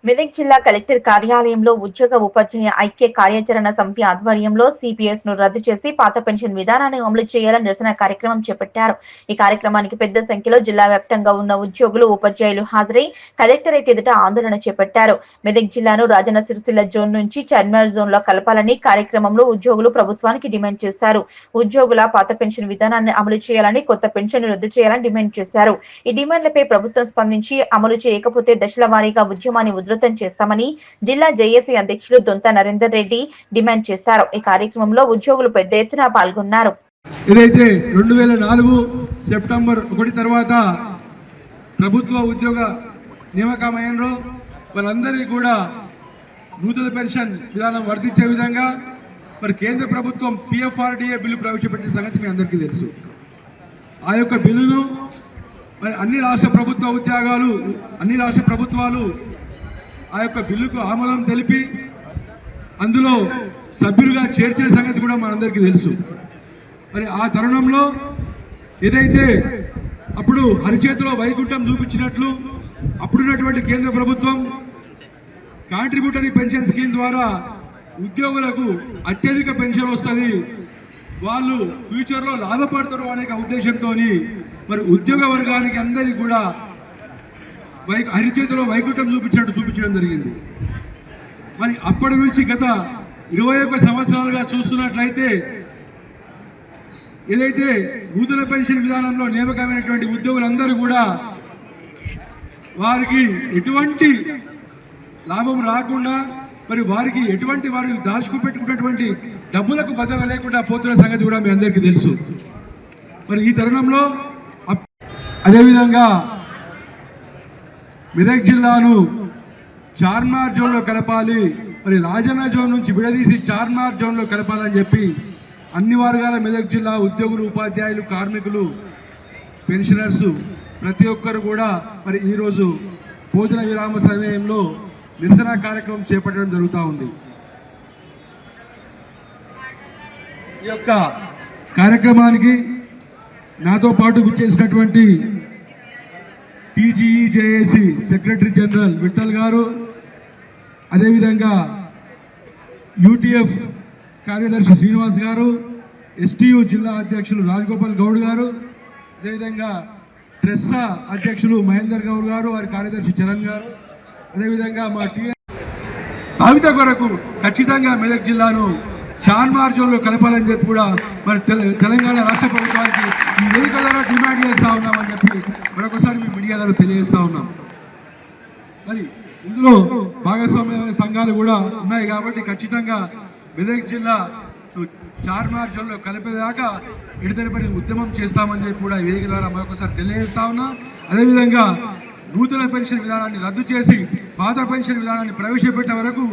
మెదక్ జిల్లా కలెక్టర్ కార్యాలయంలో ఉద్యోగ ఉపాధ్యాయ ఐక్య కార్యాచరణ సమితి ఆధ్వర్యంలో సిపిఎస్ ను రద్దు చేసి పాత పెన్షన్ విధానాన్ని అమలు చేయాలని నిరసన కార్యక్రమం చేపట్టారు. ఈ కార్యక్రమానికి పెద్ద సంఖ్యలో జిల్లా వ్యాప్తంగా ఉన్న ఉద్యోగులు ఉపాధ్యాయులు హాజరై కలెక్టరేట్ ఎదుట ఆందోళన చేపట్టారు. మెదక్ జిల్లాను రాజన్న సిరిసిల్ల జోన్ నుంచి చార్మినార్ జోన్ లో కలపాలని కార్యక్రమంలో ఉద్యోగులు ప్రభుత్వానికి డిమాండ్ చేశారు. ఉద్యోగుల పాత పెన్షన్ విధానాన్ని అమలు చేయాలని, కొత్త పెన్షన్ రద్దు చేయాలని డిమాండ్ చేశారు. ఈ డిమాండ్లపై ప్రభుత్వం స్పందించి అమలు చేయకపోతే దశల వారీగా ఉద్యమాన్ని ఉధృతం చేస్తామని జిల్లా జేఏసీ అధ్యక్షులు దొంత నరేందర్ రెడ్డి డిమాండ్ చేశారు. ఈ కార్యక్రమంలో ఉద్యోగులు పెద్ద ఎత్తున పాల్గొన్నారు. ఏదైతే 2004 సెప్టెంబర్ 1 తర్వాత ప్రభుత్వ ఉద్యోగ నియామకమైనరో వాళ్ళందరికీ కూడా నూతన పెన్షన్ విధానం వర్తించే విధంగా మరి కేంద్ర ప్రభుత్వం పిఎఫ్ఆర్డీఏ బిల్లు ప్రవేశపెట్టిన సంగతి మీ అందరికీ తెలుసు. ఆ యొక్క బిల్లును మరి అన్ని రాష్ట్ర ప్రభుత్వాలు ఆ యొక్క బిల్లుకు ఆమోదం తెలిపి అందులో సభ్యులుగా చేర్చిన సంగతి కూడా మనందరికీ తెలుసు. మరి ఆ తరుణంలో ఏదైతే అప్పుడు అరిచేతిలో వైకుంఠం చూపించినట్లు అప్పుడున్నటువంటి కేంద్ర ప్రభుత్వం కాంట్రిబ్యూటరీ పెన్షన్ స్కీమ్ ద్వారా ఉద్యోగులకు అత్యధిక పెన్షన్ వస్తుంది, వాళ్ళు ఫ్యూచర్లో లాభపడతారు అనే ఉద్దేశంతో మరి ఉద్యోగ వర్గానికి అందరికీ కూడా అరిచేతిలో వైకుంఠం చూపించడం జరిగింది. మరి అప్పటి నుంచి గత 21 సంవత్సరాలుగా చూస్తున్నట్లయితే ఏదైతే నూతన పెన్షన్ విధానంలో నియామకమైనటువంటి ఉద్యోగులందరూ కూడా వారికి ఎటువంటి లాభం రాకుండా మరి వారికి ఎటువంటి వారు దాచుకుపెట్టుకున్నటువంటి డబ్బులకు భద్రత లేకుండా పోతున్న సంగతి కూడా మీ అందరికీ తెలుసు. మరి ఈ తరుణంలో అదేవిధంగా మెదక్ జిల్లాను చార్మినార్ జోన్లో కలపాలి, మరి రాజన్న జోన్ నుంచి విడదీసి చార్మినార్ జోన్లో కలపాలని చెప్పి అన్ని వర్గాల మెదక్ జిల్లా ఉద్యోగులు, ఉపాధ్యాయులు, కార్మికులు, పెన్షనర్స్ ప్రతి ఒక్కరు కూడా మరి ఈరోజు భోజన విరామ సమయంలో నిరసన కార్యక్రమం చేపట్టడం జరుగుతూ ఉంది. ఈ యొక్క కార్యక్రమానికి నాతో పాటు విచ్చేసినటువంటి టీజీఈజేఏసీ సెక్రటరీ జనరల్ విఠల్ గారు, అదేవిధంగా యూటీఎఫ్ కార్యదర్శి శ్రీనివాస్ గారు, ఎస్టీయూ జిల్లా అధ్యక్షులు రాజగోపాల్ గౌడ్ గారు, అదేవిధంగా ట్రెస్సా అధ్యక్షులు మహేందర్ గౌడ్ గారు, వారి కార్యదర్శి చరణ్ గారు, అదేవిధంగా మా తావిత కొరకు ఖచ్చితంగా మెదక్ జిల్లాను చార్మినార్ జోన్లో కలపాలని చెప్పి కూడా మరి తెలంగాణ రాష్ట్ర ప్రభుత్వానికి ఈ వేదిక ద్వారా డిమాండ్ చేస్తూ ఉన్నామని చెప్పి మరొకసారి మీ మీడియా ద్వారా తెలియజేస్తూ ఉన్నాం. మరి ఇందులో భాగస్వామ్య సంఘాలు కూడా ఉన్నాయి కాబట్టి ఖచ్చితంగా మెదక్ జిల్లా చార్మినార్ జోన్లో కలిపేదాకా ఎడతెరపని ఉద్యమం చేస్తామని చెప్పి కూడా ఈ వేదిక ద్వారా మరొకసారి తెలియజేస్తా ఉన్నా. అదేవిధంగా నూతన పెన్షన్ విధానాన్ని రద్దు చేసి పాత పెన్షన్ విధానాన్ని ప్రవేశపెట్టే వరకు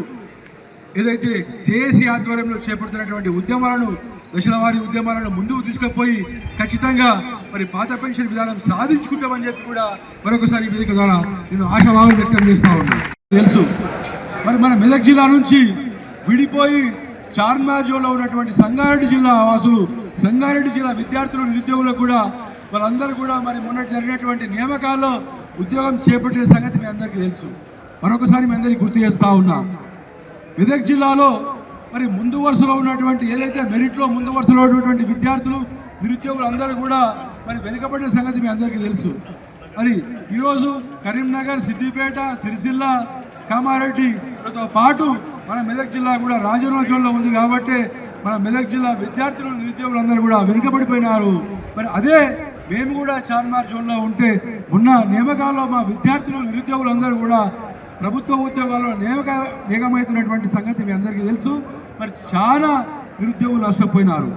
ఏదైతే జేఏసీ ఆధ్వర్యంలో చేపడుతున్నటువంటి ఉద్యమాలను, దశల వారీ ఉద్యమాలను ముందుకు తీసుకుపోయి ఖచ్చితంగా మరి పాత పెన్షన్ విధానం సాధించుకుంటామని చెప్పి కూడా మరొకసారి ఈ వేదిక ద్వారా నేను ఆశాభావం వ్యక్తం చేస్తా ఉన్నాను. తెలుసు మరి మన మెదక్ జిల్లా నుంచి విడిపోయి చార్మినార్ జోన్లో ఉన్నటువంటి సంగారెడ్డి జిల్లా వాసులు, సంగారెడ్డి జిల్లా విద్యార్థులు, నిరుద్యోగులకు కూడా వాళ్ళందరూ కూడా మరి మొన్న జరిగినటువంటి నియామకాల్లో ఉద్యోగం చేపట్టిన సంగతి మీ అందరికీ తెలుసు. మరొకసారి మీ అందరికీ గుర్తు చేస్తూ ఉన్నా. మెదక్ జిల్లాలో మరి ముందు వరుసలో ఉన్నటువంటి ఏదైతే మెరిట్లో ముందు వరుసలో ఉన్నటువంటి విద్యార్థులు, నిరుద్యోగులు అందరూ కూడా మరి వెనుకబడిన సంగతి మీ అందరికీ తెలుసు. మరి ఈరోజు కరీంనగర్, సిద్దిపేట, సిరిసిల్ల, కామారెడ్డితో పాటు మన మెదక్ జిల్లా కూడా రాజన్న జోన్లో ఉంది కాబట్టి మన మెదక్ జిల్లా విద్యార్థులు, నిరుద్యోగులందరూ కూడా వెనుకబడిపోయినారు. మరి అదే మేము కూడా చార్మినార్ జోన్లో ఉంటే ఉన్న నియామకాల్లో మా విద్యార్థులు, నిరుద్యోగులందరూ కూడా ప్రభుత్వ ఉద్యోగాల్లో నియమమైతున్నటువంటి సంగతి మీ అందరికీ తెలుసు. మరి చాలా నిరుద్యోగులు నష్టపోయినారు.